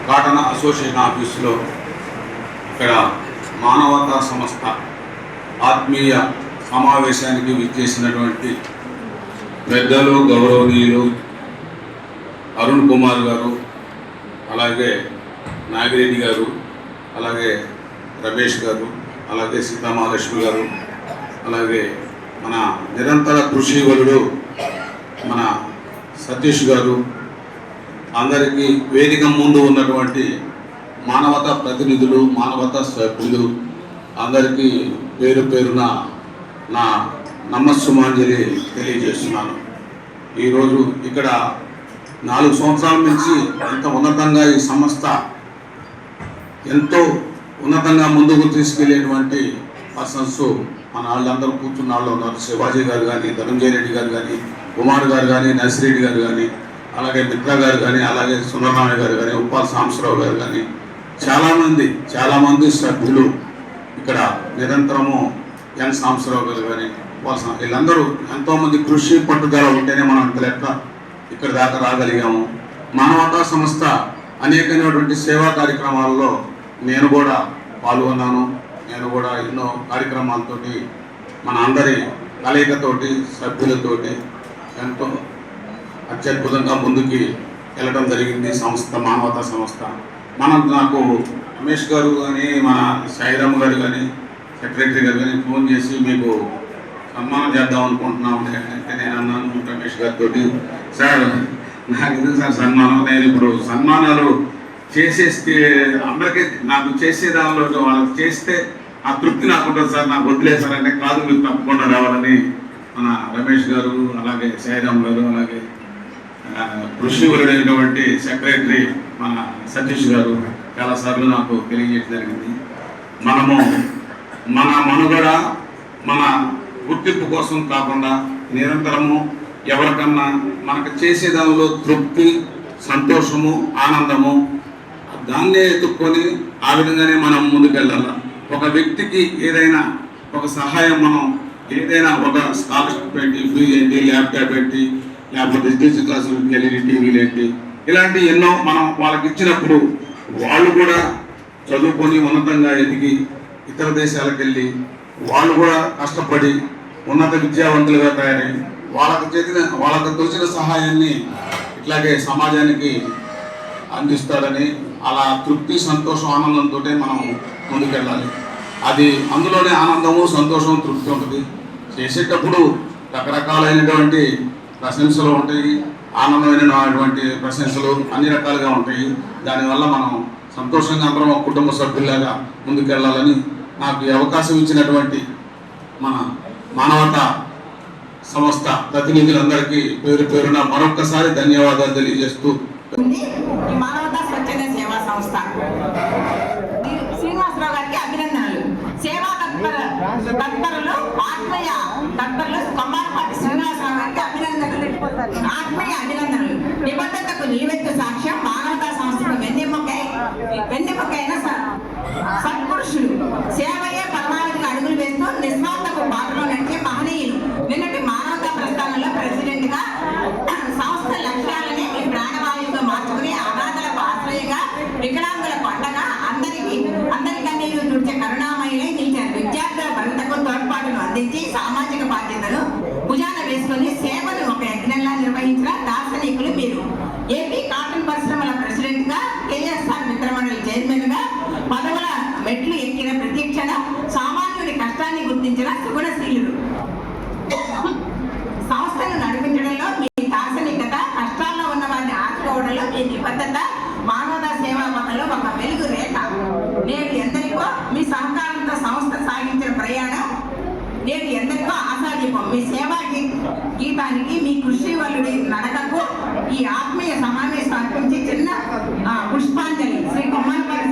Cotton association ఆఫీసులో ఇక్కడ మానవతా సంస్థ ఆత్మీయ సమావేశానికి విచ్చేసినటువంటి పెద్దలు గౌరవనీయులు అరుణ్ కుమార్ గారు, అలాగే నాగిరెడ్డి గారు, అలాగే రమేష్ గారు, అలాగే సీతామహాలక్ష్మి గారు, అలాగే మన నిరంతర కృషి వలుడు మన సతీష్ గారు, అందరికీ వేదిక ముందు ఉన్నటువంటి మానవతా ప్రతినిధులు, మానవతా సభ్యులు అందరికీ పేరు పేరున నా నమస్సుమాంజలి తెలియజేస్తున్నాను. ఈరోజు ఇక్కడ 4 సంవత్సరాల నుంచి ఎంత ఉన్నతంగా ఈ సంస్థ ఎంతో ఉన్నతంగా ముందుకు తీసుకెళ్లేటువంటి పర్సన్స్ మన వాళ్ళందరూ కూర్చున్న వాళ్ళు ఉన్నారు. శివాజీ గారు కానీ, ధనంజయ రెడ్డి గారు కానీ, కుమార్ గారు కానీ, నర్సిరెడ్డి గారు కానీ, అలాగే మిత్ర గారు కానీ, అలాగే సుందరరామయ్య గారు కానీ, ఉప్పాల సాంబశివరావు గారు కానీ, చాలామంది సభ్యులు ఇక్కడ నిరంతరము ఎన్ సాంబశివరావు గారు కానీ, వీళ్ళందరూ ఎంతోమంది కృషి పట్టుదల ఉంటేనే మనం ఇంత లెక్క ఇక్కడ దాకా రాగలిగాము. మానవతా సంస్థ అనేకమైనటువంటి సేవా కార్యక్రమాల్లో నేను కూడా పాల్గొన్నాను. నేను కూడా ఎన్నో కార్యక్రమాలతోటి మన అందరి కలయికతోటి సభ్యులతోటి ఎంతో అత్యద్భుతంగా ముందుకి వెళ్ళడం జరిగింది సంస్థ, మానవతా సంస్థ. నాకు రమేష్ గారు కానీ, మన సాయిరామ్ గారు కానీ, సెక్రటరీ గారు కానీ ఫోన్ చేసి మీకు సన్మానం చేద్దాం అనుకుంటున్నాం అంటే నేను అన్నాను రమేష్ గారితో, సార్ నాకు ఎందుకు సార్ సన్మానం, నేను ఇప్పుడు సన్మానాలు చేసేస్తే అందరికీ నాకు చేసే దానిలో వాళ్ళకి చేస్తే ఆ తృప్తి నాకు ఉంటుంది సార్, నాకు వదిలేసారంటే కాదు, మీరు తప్పకుండా రావాలని మన రమేష్ గారు, అలాగే సాయిరామ్ గారు, అలాగే కృషి వలుడైనటువంటి సెక్రటరీ మన సతీష్ గారు చాలాసార్లు నాకు తెలియజేయడం జరిగింది. మనము మన మనుగడ మన గుర్తింపు కోసం కాకుండా నిరంతరము ఎవరికన్నా మనకు చేసే దానిలో తృప్తి, సంతోషము, ఆనందము దాన్నే ఎత్తుక్కొని ఆ విధంగానే మనం ముందుకెళ్ళాలి. ఒక వ్యక్తికి ఏదైనా ఒక సహాయం, మనం ఏదైనా ఒక స్కాలర్షిప్ పెట్టి, ఫీజు ఏంటి, ల్యాప్టాప్ పెట్టి, లేకపోతే డిజిటల్ క్లాసులు ఎల్ఈడి టీవీలు ఏంటి, ఇలాంటి ఎన్నో మనం వాళ్ళకి ఇచ్చినప్పుడు వాళ్ళు కూడా చదువుకొని ఉన్నతంగా ఎదిగి ఇతర దేశాలకు వెళ్ళి వాళ్ళు కూడా కష్టపడి ఉన్నత విద్యావంతులుగా తయారై వాళ్ళకు తోచిన సహాయాన్ని ఇట్లాగే సమాజానికి అందిస్తారని, అలా తృప్తి, సంతోషం, ఆనందంతో మనం ముందుకెళ్ళాలి. అది అందులోనే ఆనందము, సంతోషం, తృప్తి ఉంటుంది. చేసేటప్పుడు రకరకాలైనటువంటి ప్రశంసలు ఉంటాయి, ఆనందమైనటువంటి ప్రశంసలు అన్ని రకాలుగా ఉంటాయి. దానివల్ల మనం సంతోషంగా అందరం ఒక కుటుంబ సభ్యులాగా ముందుకెళ్ళాలని నాకు ఈ అవకాశం ఇచ్చినటువంటి మన మానవతా సంస్థ ప్రతినిధులందరికీ పేరు పేరున మరొక్కసారి ధన్యవాదాలు తెలియజేస్తూ, మానవతా స్వచ్ఛంద సేవా సంస్థ శ్రీనివాసరావు గారికి అభినందనలు. సేవా తత్పరులు ఆత్మీయ తత్పరులు కొమ్మారపాటి శ్రీనివాసరావు గారికి అభినందనలు, ఆత్మీయ అభినందనలు. నిబద్ధతకు నీవెత్తు సాక్ష్యం మానవతా సంస్థకు వెన్నెముకైన సత్పురుషులు, సేవయే పరమావధిగా అడుగులు వేస్తూ నిస్వార్థపు బాటలో నడిచే మహనీయులు. నిన్నటి మానవతా ప్రస్థానంలో ప్రెసిడెంట్ గా సంస్థ లక్ష్యాలని మీ ప్రాణవాయువుగా మార్చుకుని అనాథలకు ఆశ్రయంగా, వికలాంగులకు అండగా, అందరికన్నీ తుడిచే కరుణామయులై నిలిచారు. విద్యార్థుల భద్రతకు తోడ్పాటును అందించి సామాజిక బాధ్యతను భుజాన వేసుకుని సేవను ఒక యజ్ఞంలా నిర్వహించిన దార్శనికులు మీరు. ఏపీ కాటన్ పరిశ్రమల ప్రెసిడెంట్ గా, కేఎస్ఆర్ మిత్రమండలి చైర్మన్ గా పదవుల మెట్లు ఎక్కిన ప్రతీక్షణ సామాన్యుడి కష్టాన్ని గుర్తించిన సుగుణశీలుడు. సంస్థను నడిపించడంలో మీ దార్శనికత, కష్టాల్లో ఉన్న వారిని ఆదుకోవడంలో మీ నిబద్ధత మానవతా సేవా పథంలో ఒక వెలుగు రేఖ. నేడు ఎందరికో మీ సహకారంతో సంస్థ సాగించిన ప్రయాణం నేడు ఎందరికో ఆశాదీపం. మీ సేవా గీతానికి, మీ కృషి వలుడి నడకకు ఈ ఆత్మీయ సమావేశం అర్పించి చిన్న పుష్పాంజలి శ్రీ కొమ్మారపాటి